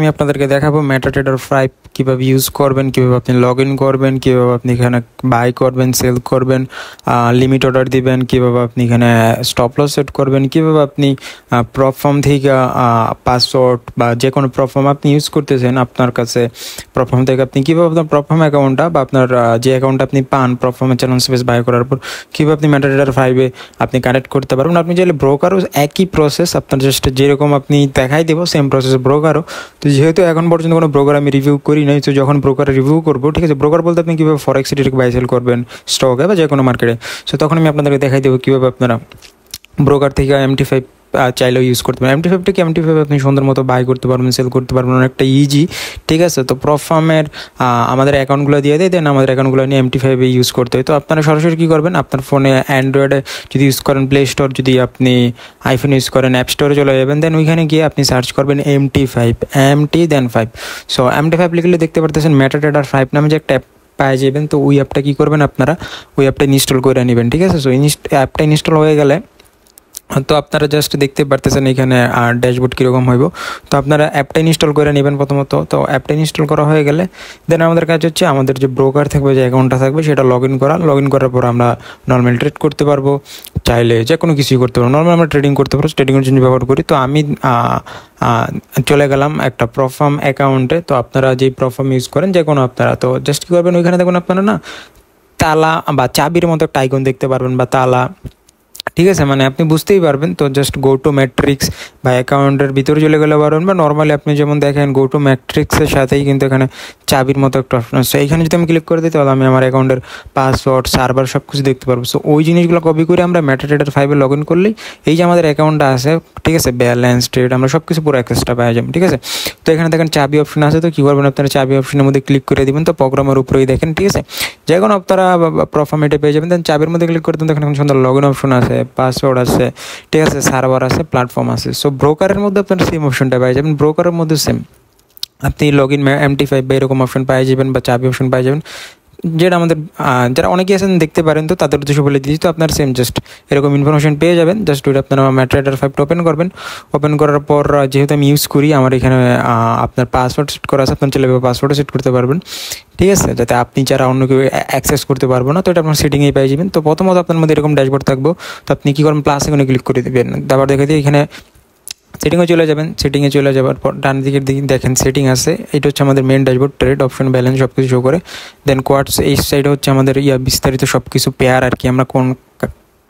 আমি আপনাদেরকে দেখাবো মেটাট্রেডার 5 কীভাবে ইউজ করবেন, কীভাবে আপনি লগ ইন করবেন, কীভাবে আপনি এখানে বাই করবেন, সেল করবেন, লিমিট অর্ডার দিবেন, কীভাবে আপনি এখানে স্টপ লস সেট করবেন, কীভাবে আপনি প্রফর্ম থেকে পাসওয়ার্ড বা যে কোনো প্রফর্ম আপনি ইউজ করতেছেন আপনার কাছে প্রফর্ম থেকে আপনি কীভাবে আপনার প্রফর্ম অ্যাকাউন্টটা বা আপনার যে অ্যাকাউন্টটা আপনি পান প্রফর্মের চ্যানেল স্পেস বাই করার পর কীভাবে আপনি মেটাট্রেডার 5-এ আপনি কানেক্ট করতে পারবেন। আপনি চাইলে ব্রোকারও একই প্রসেস আপনার জাস্ট যেরকম আপনি দেখাই দেবো সেম প্রসেস ব্রোকারও। তো যেহেতু এখন পর্যন্ত কোনো ব্রোকার আমি রিভিউ করি নাই, তো যখন ব্রোকার রিভিউ করবো, ঠিক আছে, ব্রোকার বলতে আপনি কীভাবে ফরেক্স ডিরেক্ট বাই সেল করবেন স্টকে বা যে কোনো মার্কেটে, সো তখন আমি আপনাদেরকে দেখাই দেবো কীভাবে আপনারা ব্রোকার থেকে MT5 চাইলেও ইউজ করতে পারেন। MT5 আপনি সুন্দর মতো বাই করতে পারবেন, সেল করতে পারবেন, অনেকটা ইজি, ঠিক আছে। তো প্রফর্মের আমাদের অ্যাকাউন্টগুলো দিয়ে দেন আমাদের অ্যাকাউন্টগুলো নিয়ে MT5-এ ইউজ করতে হয়। তো আপনারা সরাসরি কী করবেন, আপনার ফোনে অ্যান্ড্রয়েডে যদি ইউজ করেন প্লে স্টোর, যদি আপনি আইফোন ইউজ করেন অ্যাপ স্টোরে চলে যাবেন, দেন ওইখানে গিয়ে আপনি সার্চ করবেন MT5 সো MT5 লিখলে দেখতে পারতেছেন মেটাট্রেডার 5 নামে যে একটা অ্যাপ পাওয়া যাবেন। তো ওই অ্যাপটা কী করবেন, আপনারা ওই অ্যাপটা ইনস্টল করে নেবেন, ঠিক আছে। সো অ্যাপটা ইনস্টল হয়ে গেলে তো আপনারা জাস্ট দেখতে পারতেছেন এখানে ড্যাশবোর্ড কীরকম হইব। তো আপনারা অ্যাপটা ইনস্টল করে নেবেন প্রথমত। তো অ্যাপটা ইনস্টল করা হয়ে গেলে দেন আমাদের কাজ হচ্ছে আমাদের যে ব্রোকার থাকবে, যে অ্যাকাউন্টটা থাকবে সেটা লগ ইন করার পর আমরা নর্মাল ট্রেড করতে পারবো, চাইলে যে কোনো কিছুই করতে পারবো। নর্মাল আমরা ট্রেডিং করতে পারবো, ট্রেডিংয়ের জন্য ব্যবহার করি। তো আমি চলে গেলাম একটা প্রফর্ম অ্যাকাউন্টে। তো আপনারা যেই প্রফর্ম ইউজ করেন যে কোনো আপনারা, তো জাস্ট কী করবেন, ওইখানে দেখুন আপনারা না তালা বা চাবির মতো একটা আইকন দেখতে পারবেন বা তালা, ঠিক আছে, মানে আপনি বুঝতেই পারবেন। তো জাস্ট গো টু ম্যাট্রিক্স বা অ্যাকাউন্টের ভিতরে চলে গেলে পারবেন, বা নর্মালি আপনি যেমন দেখেন গো টু ম্যাট্রিক্সের সাথেই কিন্তু এখানে চাবির মতো একটা অপশন আছে। এইখানে যদি আমি ক্লিক করে দিই তাহলে আমি আমার অ্যাকাউন্টের পাসওয়ার্ড, সার্ভার সব কিছু দেখতে পারবো। সো ওই জিনিসগুলো কপি করে আমরা মেটাট্রেডার 5-এ লগ ইন করলেই এই যে আমাদের অ্যাকাউন্টটা আছে, ঠিক আছে, ব্যালেন্স, ট্রেড, আমরা সব কিছু পুরো অ্যাক্সেসটা পাওয়া যাবে, ঠিক আছে। তো এখানে দেখেন চাবি অপশন আছে। তো কী করবেন, আপনারা চাবি অপশনের মধ্যে ক্লিক করে দিবেন। তো প্রোগ্রামের উপরেই দেখেন, ঠিক আছে, যে কোনো আপনারা প্রফর্ম এটা পেয়ে যাবেন। দেন চাবির মধ্যে ক্লিক করে দেন, দেখেন সুন্দর লগ ইন অপশন আছে, পাসওয়ার্ড আছে, ঠিক আছে, সার্ভার আছে, প্ল্যাটফর্ম আছে। সো ব্রোকারের মধ্যে আপনারা সেম অপশনটা পাই যাবেন, ব্রোকারের মধ্যে সেম আপনি লগ ইন MT5 বা এরকম অপশন পাই যাবেন, বা চাবি অপশন পাই যাবেন, যেটা আমাদের যারা অনেকেই আছেন দেখতে পারেন। তো তাদের উদ্দেশ্য বলে দিয়েছি। তো আপনার সেম জাস্ট এরকম ইনফরমেশন পেয়ে যাবেন। জাস্ট ওইটা আপনারা মেটাট্রেডার 5টা ওপেন করবেন। ওপেন করার পর যেহেতু আমি ইউজ করি, আমার এখানে আপনার পাসওয়ার্ড সেট করা আছে, আপনার ছেলে পাসওয়ার্ডও সেট করতে পারবেন, ঠিক আছে, যাতে আপনি যারা অন্য কেউ অ্যাক্সেস করতে পারবো না। তো এটা আপনার সেটিংয়েই পেয়ে যাবেন। তো প্রথমত আপনার মধ্যে এরকম ড্যাশবোর্ড থাকবো। তো আপনি কী করবেন, প্লাস এখানে ক্লিক করে দেবেন। তারপর দেখে দিয়ে এখানে সেটিংয়ে চলে যাবেন। সেটিংয়ে চলে যাওয়ার পর ডান দিকের দিকে দেখেন সেটিং আছে। এটা হচ্ছে আমাদের main dashboard, trade, option, balance সব কিছু শো করে। দেন কোয়ার্টস, এই সাইডে হচ্ছে আমাদের বিস্তারিত সব কিছু পেয়ার আর কি, আমরা কোন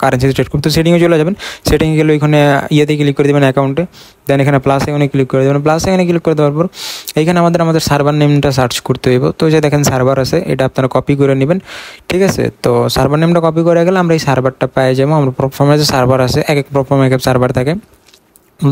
কারেন্সি ট্রেড করবো। তো সেটিংয়ে চলে যাবেন। সেটিংয়ে গেলে ওইখানে ইয়েতে ক্লিক করে দেবেন অ্যাকাউন্টে। দেন এখানে প্লাস এখানে ক্লিক করে দেবেন। প্লাস এখানে ক্লিক করে দেওয়ার পর এইখানে আমাদের সার্ভার নেমটা সার্চ করতে হইব। তো যে দেখেন সার্ভার আছে, এটা আপনারা কপি করে নেবেন, ঠিক আছে। তো সার্ভার নেমটা কপি করে গেলে আমরা এই সার্ভারটা পেয়ে যাবো। আমরা প্রফর্মের যে সার্ভার আছে, এক এক প্রফর্মে এক এক সার্ভার থাকে,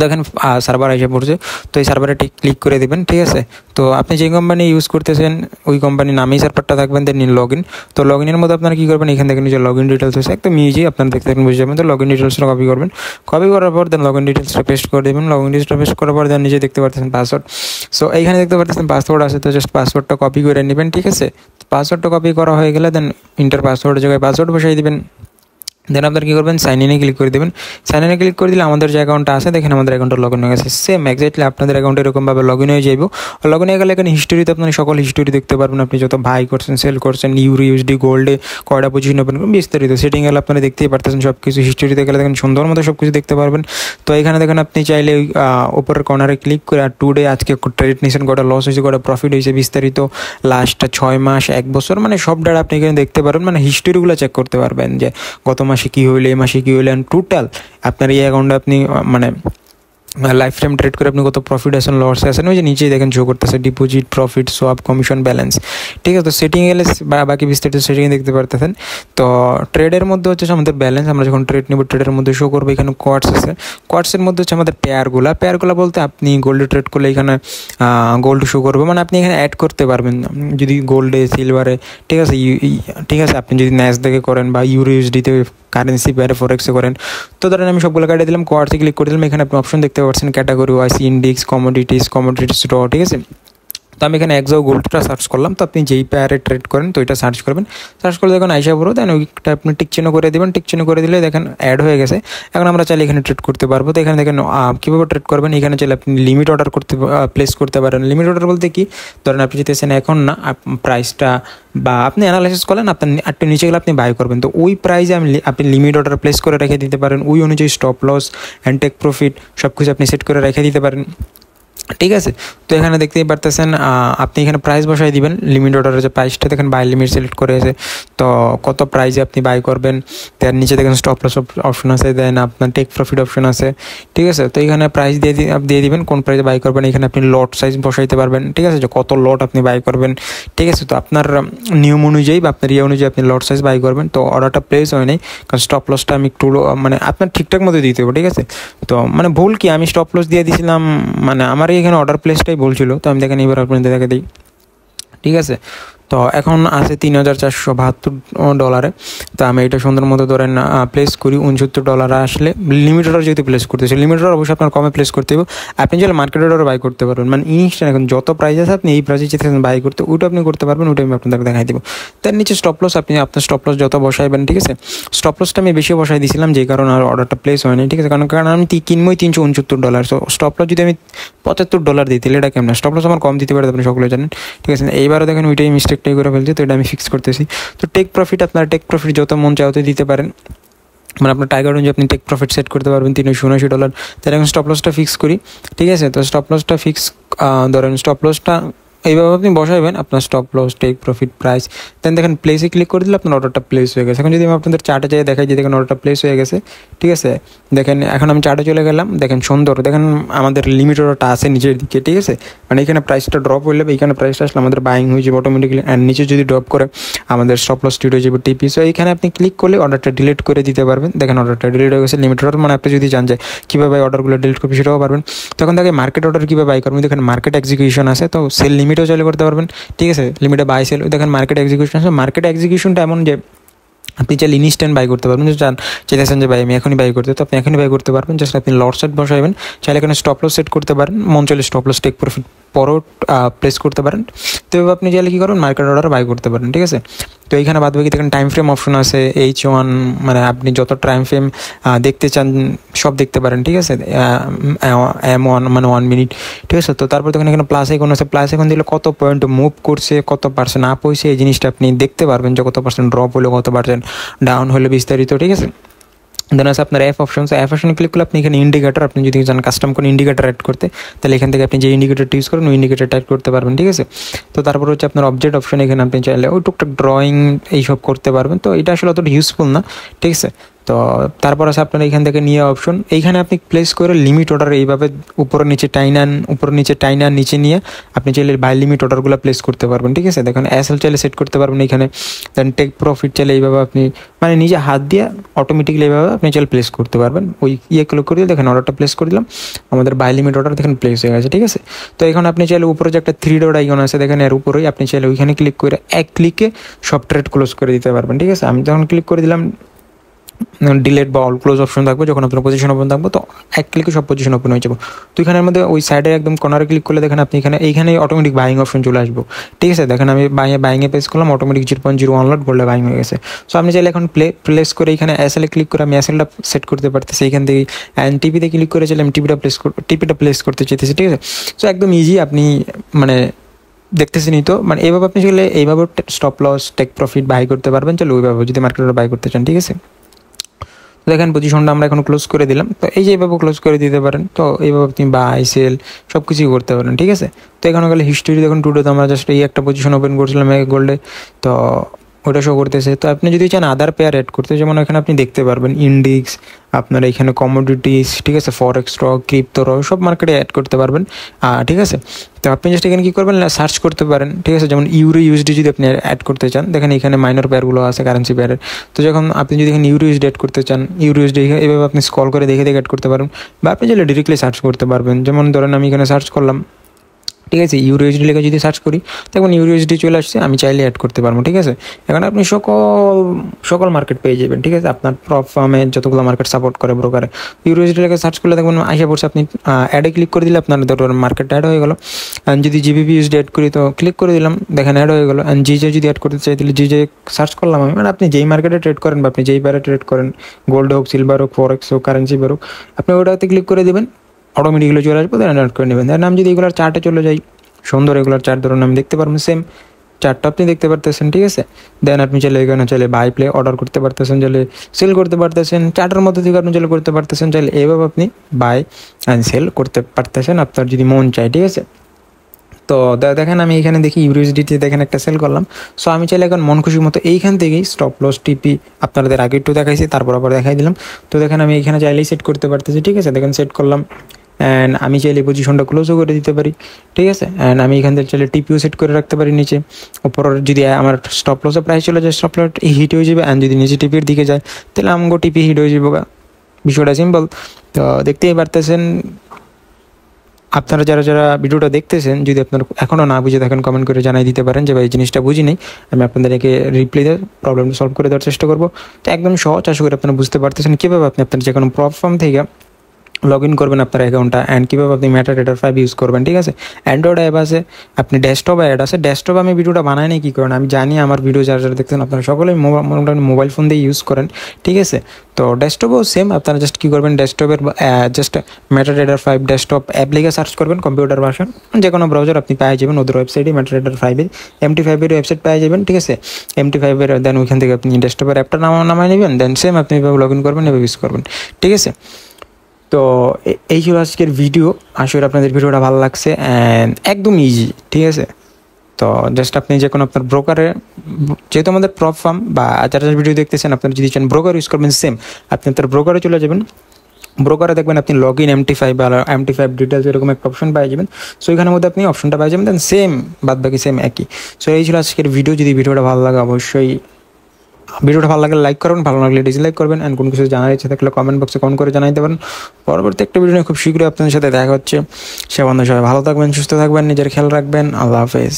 দেখেন সার্ভার এসে পড়ছে। তো এই সার্ভারে ক্লিক করে দেবেন, ঠিক আছে। তো আপনি যে কোম্পানি ইউজ করতেছেন ওই কোম্পানির নামেই সার্ভারটা থাকবেন। দেন লগ ইন, তো লগ ইনের মধ্যে আপনারা কী করবেন, এখান থেকে যে লগ ইন ডিটেলস হচ্ছে একদম ইজি, আপনারা দেখতে থাকেন বুঝে যাবেন। তো লগ ইন ডিটেলসটা কপি করবেন। কপি করার পর দেন লগ ইন ডিটেলসটা পেস্ট করে দেবেন। লগ ইন ডিটেলসটা পেস্ট করার পর দেন নিজে দেখতে পারতেছেন পাসওয়ার্ড। সো এইখানে দেখতে পারতেছেন পাসওয়ার্ড আছে। তো জাস্ট পাসওয়ার্ডটা কপি করে নেবেন, ঠিক আছে। পাসওয়ার্ডটা কপি করা হয়ে গেলে দেন ইন্টার পাসওয়ার্ডের জায়গায় পাসওয়ার্ড বসাই দেবেন। দেন আপনারা কী করবেন, সাইন ইনে ক্লিক করে দেবেন। সাইন ইনে ক্লিক করে দিলে আমাদের যে অ্যাকাউন্টটা আছে, দেখেন আমাদের অ্যাকাউন্টটা লগ ইন হয়ে গেছে। সেম এক্স্যাক্টলি আপনাদের অ্যাকাউন্টে এরকমভাবে লগ ইন হয়ে যাইব। লগ ইন হয়ে গেলে এখানে হিস্টোরিতে আপনি সকল হিস্টোরি দেখতে পারবেন, আপনি যত বাই করছেন, সেল করছেন, ইউরো, USD, গোল্ডে কয়টা পজিশন ওপেন করবেন, বিস্তারিত সেটিং গেলে আপনারা দেখতেই পারতেছেন সব কিছু। হিস্টোরিতে গেলে দেখেন সুন্দর মতো সব কিছু দেখতে পারবেন। তো এখানে দেখেন আপনি চাইলে উপরের কর্নারে ক্লিক করে আর টুডে আজকে ট্রেড নিয়েছেন, কটা লস হয়েছে, কটা প্রফিট হয়েছে, বিস্তারিত লাস্ট 6 মাস, 1 বছর, মানে সব ডাটা আপনি এখানে দেখতে পারবেন। মানে হিস্টোরিগুলো চেক করতে পারবেন যে গত মাসে কী হইলে, এই মাসে কী হইলে, টোটাল আপনার এই অ্যাকাউন্টে আপনি মানে লাইফ টাইম ট্রেড করে আপনি কত প্রফিট আছেন, লস আছেন, ওই যে নিচেই দেখেন শো করতেছে deposit, profit, swap, commission, balance, ঠিক আছে। তো সেটিং এলে বাকি বিস্তারিত সেটিংয়ে দেখতে পারতেছেন। তো ট্রেডের মধ্যে হচ্ছে আমাদের ব্যালেন্স, আমরা যখন ট্রেড নেব ট্রেডের মধ্যে শো করবো। এখানে কোয়ার্টস আছে, কোয়ার্টসের মধ্যে হচ্ছে আমাদের পেয়ারগুলো বলতে আপনি গোল্ডে ট্রেড করলে এখানে গোল্ড শো করবে, মানে আপনি এখানে অ্যাড করতে পারবেন যদি গোল্ডে, সিলভারে, ঠিক আছে, আপনি যদি ন্যাসডাকে করেন বা ইউরো, USDতে কারেন্সি পেয়ারে ফরেক্সে করেন। তো ধরেন আমি সবগুলো কাটিয়ে দিলাম, কোয়ার্টসে ক্লিক করে দিলাম। এখানে আপনি অপশন দেখতে পাচ্ছেন ক্যাটাগরি ওয়াইজ, ইন্ডেক্স, কমোডিটিস র, ঠিক আছে। তো আমি এখানে এক্সাও গোল্ডটা সার্চ করলাম। তো আপনি যেই পেয়ারে ট্রেড করেন তো এটা সার্চ করবেন, সার্চ করলে দেখুন আইসা বড়ো, দেন ওইটা আপনি টিক চিহ্ন করে দেবেন, টিক চিহ্ন করে দিলে দেখেন অ্যাড হয়ে গেছে। এখন আমরা চাইলে এখানে ট্রেড করতে পারবো। তো এখানে দেখেন কীভাবে ট্রেড করবেন, এখানে চাইলে আপনি লিমিট অর্ডার প্লেস করতে পারেন। লিমিট অর্ডার বলতে কি, ধরেন আপনি যেতেছেন এখন না, প্রাইসটা বা আপনি অ্যানালাইসিস করলেন, আপনার একটু নিচে গেলে আপনি বাই করবেন, তো ওই প্রাইসে আপনি লিমিট অর্ডার প্লেস করে রেখে দিতে পারেন। ওই অনুযায়ী stop loss and take profit সব কিছু আপনি সেট করে রেখে দিতে পারেন, ঠিক আছে। তো এখানে দেখতেই পারতেছেন আপনি এখানে প্রাইস বসাই দিবেন, লিমিট অর্ডারের যে প্রাইসটা দেখেন বাই লিমিট সিলেক্ট করে আছে, তো কত প্রাইসে আপনি বাই করবেন। তার নিচে দেখেন স্টপ লস অপশন আছে, দেন আপনার টেক প্রফিট অপশন আছে, ঠিক আছে। তো এখানে প্রাইস দিয়ে দিবেন, কোন প্রাইসে বাই করবেন। এখানে আপনি লট সাইজ বসাইতে পারবেন, ঠিক আছে, যে কত লট আপনি বাই করবেন, ঠিক আছে। তো আপনার নিয়ম অনুযায়ী বা আপনার অনুযায়ী আপনি লট সাইজ বাই করবেন। তো অর্ডারটা প্লেস হয় নাই, কারণ স্টপ লসটা আমি একটু মানে আপনার ঠিকঠাক মতো দিতে হবে, ঠিক আছে। তো মানে ভুল কি, আমি স্টপ লস দিয়ে দিয়েছিলাম, মানে আমার এখানে অর্ডার প্লেসটাই বলছিল। তো আমি দেখেন এবার আপনাদের দেখে দিই, ঠিক আছে। তো এখন আছে $3,472। তো আমি এটা সুন্দর মতো ধরেন প্লেস করি। $69 আসলে লিমিট অর্ডার যেহেতু প্লেস করতেছি, লিমিট অর্ডার অবশ্যই আপনার কমে প্লেস করতে হবে। আপনি চাইলে মার্কেট অর্ডারও বাই করতে পারবেন, মানে ইনস্ট্যান্ট এখন যত প্রাইস আছে আপনি এই প্রাইসে যেতে বাই করতে, ওইটা আপনি করতে পারবেন, ওইটা আমি আপনাদের দেখাই দেবো। তার নিচে স্টপ লস, আপনি আপনার স্টপ লস যত বসাইবেন, ঠিক আছে। স্টপ লসটা আমি বেশি বসাই দিয়েছিলাম, যে কারণে আর অর্ডারটা প্লেস হয়নি, ঠিক আছে। কারণ আমি কিনবই $369। সো স্টপ লস যদি আমি $75 দিই, তাহলে এটা কেমন, স্টপ লস আমার কম দিতে পারে, আপনি সকলে জানেন, ঠিক আছে। এইবারও দেখেন ওইটাই মিস্টেকটাই করে ফেলছি, তো এটা আমি ফিক্স করতেছি। তো টেক প্রফিট, আপনার টেক প্রফিট যত মন চায় হতে দিতে পারেন, মানে আপনার টার্গেট অনুযায়ী আপনি টেক প্রফিট সেট করতে পারবেন $379। তাহলে এখন স্টপ লসটা ফিক্স করি, ঠিক আছে। তো স্টপ লসটা ফিক্স, ধরেন স্টপ লসটা এইভাবে আপনি বসাইবেন, আপনার stop loss, take profit, price, then দেখেন প্লেসে ক্লিক করে দিলে আপনার অর্ডারটা প্লেস হয়ে গেছে। এখন যদি আমি আপনাদের চার্টে যাই দেখাই যে দেখেন অর্ডারটা প্লেস হয়ে গেছে, ঠিক আছে। দেখেন এখন আমি চার্টে চলে গেলাম, দেখেন সুন্দর, দেখেন আমাদের লিমিট অর্ডারটা আছে নিচের দিকে, ঠিক আছে। মানে এখানে প্রাইসটা ড্রপ হইলে, এইখানে প্রাইসটা আসলে আমাদের বাইং হয়ে যাবে অটোমেটিক্যালি, অ্যান্ড নিচে যদি ড্রপ করে আমাদের স্টপ লস স্টিড হয়ে যাবে টিপি। সো এইখানে আপনি ক্লিক করলে অর্ডারটা ডিলিট করে দিতে পারবেন। দেখেন অর্ডারটা ডিলিট হয়ে গেছে, লিমিট অর্ডার, মানে আপনি যদি জান যায় কীভাবে অর্ডারগুলো ডিলিট করবে সেটাও পারবেন। তখন দেখে মার্কেট অর্ডার কীভাবে বাই করবেন, দেখেন মার্কেট এক্সিকিউশন আছে, তো সেল লিমিটও চালু করতে পারবেন, ঠিক আছে। লিমিটে বাই সেল, দেখেন মার্কেট এক্সিকিউশন আছে। মার্কেট এক্সিকিউশনটা এমন যে আপনি চাইলে ইনস্ট্যান্ট বাই করতে পারবেন, চাইতেছেন যে ভাই আমি এখনই বাই করতে, তো আপনি এখনই বাই করতে পারবেন। জাস্ট আপনি লট সেট বসাইবেন, চাইলে এখানে স্টপ লস সেট করতে পারেন, মন চাইলে স্টপ লস টেক প্রফিট পরও প্লেস করতে পারেন। তো এভাবে আপনি চাইলে কী করবেন, মার্কেট অর্ডার বাই করতে পারেন, ঠিক আছে। তো এইখানে বাদ বাকি দেখেন টাইম ফ্রেম অপশন আছে, H1, মানে আপনি যত টাইম ফ্রেম দেখতে চান সব দেখতে পারেন, ঠিক আছে। M1 মানে 1 মিনিট, ঠিক আছে। তো তারপর দেখেন এখানে প্লাস আইকন আছে, প্লাস আইকন দিলে কত পয়েন্ট মুভ করছে, কত পার্সেন্ট আপ হয়েছে, এই জিনিসটা আপনি দেখতে পারবেন, যে কত পার্সেন্ট ড্রপ হলো, কত পার্সেন্ট ডাউন হলো, বিস্তারিত, ঠিক আছে। দেন আছে আপনার অ্যাপ অপশন, অ্যাপ অপশনে ক্লিক করলে আপনি এখানে ইন্ডিকেটার, আপনি যদি চান কাস্টম কোনো ইন্ডিকেটার অ্যাড করতে, তাহলে এখান থেকে আপনি যে ইন্ডিকেটারটা ইউজ করেন ওই ইন্ডিকেটারটা অ্যাড করতে পারবেন, ঠিক আছে। তো তারপর হচ্ছে আপনার অবজেক্ট অপশন, এখানে আপনি চাইলে ওই টুকটাক ড্রয়িং এইসব করতে পারবেন। তো এটা আসলে অতটা ইউজফুল না, ঠিক আছে। তো তারপর আছে আপনার এখান থেকে নিয়ে অপশন, এইখানে আপনি প্লেস করে লিমিট অর্ডার এইভাবে উপরে নিচে টাইনান নিচে নিয়ে আপনি চাইলে বাই লিমিট অর্ডারগুলো প্লেস করতে পারবেন, ঠিক আছে। দেখেন এসএল চাইলে সেট করতে পারবেন এখানে, দেন টেক প্রফিট চাইলে এইভাবে আপনি মানে নিজে হাত দিয়ে অটোমেটিকলি এইভাবে আপনি চাইলে প্লেস করতে পারবেন। ওই ক্লিক করে দিলে দেখেন অর্ডারটা প্লেস করে দিলাম, আমাদের বাই লিমিট অর্ডার দেখেন প্লেস হয়ে গেছে, ঠিক আছে। তো এখন আপনি চাইলে উপরে যে একটা 3 ডট আইকন আছে দেখেন, এর উপরেই আপনি চাইলে ওইখানে ক্লিক করে এক ক্লিকে সব ট্রেড ক্লোজ করে দিতে পারবেন, ঠিক আছে। আমি যখন ক্লিক করে দিলাম, ডিলেট বা অল ক্লোজ অপশন থাকবে, যখন আপনার পজিশন ওপেন থাকবে তো এক ক্লিকে সব পজিশন ওপেন হয়ে যাবে। তো এখানের মধ্যে ওই সাইডে একদম কর্নারে ক্লিক করলে দেখেন আপনি এইখানে অটোমেটিক বাইং অপশন চলে আসবো, ঠিক আছে। দেখেন আমি বাইংয়ে প্লেস করলাম, অটোমেটিক 0.01 লট গোল্ডে বাইং হয়ে গেছে। সো আপনি চাইলে এখন প্লেস করে এখানে এসএলে ক্লিক করে আমি এসএলটা সেট করতে পারতেছি এইখান থেকে, অ্যান্ড টিপিতে ক্লিক করে চাইলে আমি টিপিটা প্লেস করতে চাইতেছি, ঠিক আছে। সো একদম ইজি, আপনি মানে দেখতেছেনই তো, মানে এইভাবে আপনি চাইলে এইভাবে stop loss take profit buy করতে পারবেন, চলো ওইভাবে যদি মার্কেটে বাই করতে চান, ঠিক আছে। দেখেন পজিশনটা আমরা এখন ক্লোজ করে দিলাম, তো এই যে এইভাবে ক্লোজ করে দিতে পারেন। তো এইভাবে আপনি বাই সেল সব কিছুই করতে পারেন, ঠিক আছে। তো এখানে গেলে হিস্ট্রি দেখুন, টুডে তো আমরা জাস্ট এই একটা পজিশন ওপেন করছিলাম গোল্ডে, তো ওটা শো করতেছে। তো আপনি যদি চান আদার পেয়ার অ্যাড করতে, যেমন এখানে আপনি দেখতে পারবেন ইন্ডেক্স, আপনার এখানে কমোডিটিস, ঠিক আছে, ফরেক্স স্টক, ক্রিপ্টো সব মার্কেটে অ্যাড করতে পারবেন, ঠিক আছে। তো আপনি জাস্ট এখানে কী করবেন, সার্চ করতে পারেন, ঠিক আছে। যেমন ইউরো ইউএসডি যদি আপনি অ্যাড করতে চান, দেখেন এখানে মাইনর পেয়ারগুলো আছে কারেন্সি পেয়ারের। তো যখন আপনি যদি এখানে ইউরো ইউএসডি অ্যাড করতে চান, ইউরো ইউএসডি এভাবে আপনি স্ক্রল করে দেখে অ্যাড করতে পারবেন, বা আপনি চাইলে ডিরেক্টলি সার্চ করতে পারবেন। যেমন ধরেন আমি এখানে সার্চ করলাম ঠিক আছে। ইউরোএসডি লেখা যদি সার্চ করি দেখুন ইউরোএসডি চলে আসছে, আমি চাইলে অ্যাড করতে পারবো। ঠিক আছে, এখন আপনি সকল মার্কেট পেয়ে যাবেন। ঠিক আছে, আপনার প্রপ ফার্মে যতগুলো মার্কেট সাপোর্ট করে ব্রোকারে ইউরোএসডি লেখা সার্চ করলে দেখুন আশা পড়ছে, আপনি অ্যাডে ক্লিক করে দিলে আপনার ধরুন মার্কেট অ্যাড হয়ে গেলো। অ্যান্ড যদি জিবিপি ইউএসডি অ্যাড করি তো ক্লিক করে দিলাম, দেখেন অ্যাড হয়ে গেলো। অ্যান্ড জিজে যদি অ্যাড করতে চাই তাহলে জিজে সার্চ করলাম আমি, মানে আপনি যেই মার্কেটে ট্রেড করেন বা আপনি যেই বারে ট্রেড করেন, গোল্ড হোক, সিলভার হোক, ফরেক্স হোক, কারেন্সি হোক, আপনি ওটাতে ক্লিক করে দেবেন, অটোমেটিকলি চলে আসবে, দেন অ্যাড করে নেবেন। দেন আমি যদি এগুলোর চার্টে চলে যাই, সুন্দর এগুলোর চার্ট ধরুন আমি দেখতে পারবেন, সেম চার্টটা আপনি দেখতে পারতেছেন। ঠিক আছে, দেন আপনি চাইলে এখানে চাইলে বাই প্লে অর্ডার করতে পারতেছেন, চাইলে সেল করতে পারতেছেন, চার্টের মধ্যে থেকে আপনি চাইলে করতে পারতেছেন, চাইলে এভাবে আপনি বাই অ্যান্ড সেল করতে পারতেছেন আপনার যদি মন চায়। ঠিক আছে, তো দেখেন আমি এখানে দেখি ইউএসডিটি দেখেন একটা সেল করলাম। সো আমি চাইলে এখন মন খুশির মতো এইখান থেকেই স্টপ লস টিপি আপনাদের আগে একটু দেখাইছি, তারপর আবার দেখাই দিলাম। তো দেখেন আমি এখানে চাইলেই সেট করতে পারতেছি। ঠিক আছে, দেখেন সেট করলাম, অ্যান্ড আমি চাইলে পজিশনটা ক্লোজও করে দিতে পারি। ঠিক আছে, অ্যান্ড আমি এখান থেকে চাইলে টিপিও সেট করে রাখতে পারি নিচে। ওপর যদি আমার স্টপ লসের প্রাইস চলে যায়, স্টপ লস হিট হয়ে যাবে, অ্যান্ড যদি নিচে টিপির দিকে যায় তাহলে আমগো টিপি হিট হয়ে যাবো। বিষয়টা সিম্পল। তো দেখতেই পারতেছেন, আপনারা যারা যারা ভিডিওটা দেখতেছেন, যদি আপনারা এখনও না বুঝে থাকেন কমেন্ট করে জানাই দিতে পারেন যে ভাই এই জিনিসটা বুঝি নেই, আমি আপনাদেরকে রিপ্লাই দিয়ে প্রবলেমটা সলভ করে দেওয়ার চেষ্টা করবো। তো একদম সহজ, আশা করি আপনারা বুঝতে পারতেছেন কীভাবে আপনি আপনার যে কোনো প্ল্যাটফর্ম থেকে লগ ইন করবেন আপনার অ্যাকাউন্টটা, অ্যান্ড কীভাবে আপনি MetaTrader 5 ইউজ করবেন। ঠিক আছে, অ্যান্ড্রয়েড অ্যাপ আছে, আপনি ডেস্কটপ অ্যাড আছে। ডেস্কটপ আমি ভিডিওটা বানাই নাই কী করেন, আমি জানি আমার ভিডিও যারা যারা দেখছেন আপনারা সকলেই মোটামুটি মোবাইল ফোন দিয়ে ইউজ করেন। ঠিক আছে, তো ডেস্কটপও সেম, আপনারা জাস্ট কী করবেন, ডেস্কটপের জাস্ট MetaTrader 5 ডেস্কটপ অ্যাপ লিখে সার্চ করবেন, কম্পিউটার ভার্সন যে কোনো ব্রাউজার আপনি পেয়ে যাবেন, ওদের ওয়েবসাইটে MetaTrader 5 MT5 ওয়েবসাইট পেয়ে যাবেন। ঠিক আছে, MT5 দেন ওইখান থেকে আপনি ডেস্কটপের অ্যাপটা নামাই নেবেন, দেন সেম আপনি এভাবে লগ ইন করবেন, এভাবে ইউজ করবেন। ঠিক আছে, তো এই ছিল আজকের ভিডিও। আশা করি আপনাদের ভিডিওটা ভালো লাগছে, অ্যান্ড একদম ইজি। ঠিক আছে, তো জাস্ট আপনি যে কোনো আপনার ব্রোকারে, যেহেতু আমাদের প্রপ ফার্ম বা যারা ভিডিও দেখতেছেন, আপনারা যদি চান ব্রোকার ইউজ করবেন, সেম আপনি আপনার ব্রোকারে চলে যাবেন। ব্রোকারে দেখবেন আপনি লগ ইন MT5 বা MT5 ডিটেলস এরকম একটা অপশন পেয়ে যাবেন। সো এখানের মধ্যে আপনি অপশনটা পেয়ে যাবেন, দেন সেম বাদ বাকি সেম একই। সো এই ছিল আজকের ভিডিও। যদি ভিডিওটা ভালো লাগে অবশ্যই ভিডিওটা ভালো লাগলে লাইক করবেন, ভালো লাগলে ডিসলাইক করবেন, অ্যান্ড কোনো কিছু জানার ইচ্ছে থাকলে কমেন্ট বক্সে কমেন্ট করে জানাইতে পারেন। পরবর্তী একটা ভিডিও নিয়ে খুব শীঘ্রই আপনাদের সাথে দেখা হচ্ছে। সে বন্ধু সবাই ভালো থাকবেন, সুস্থ থাকবেন, নিজের খেয়াল রাখবেন। আল্লাহ হাফেজ।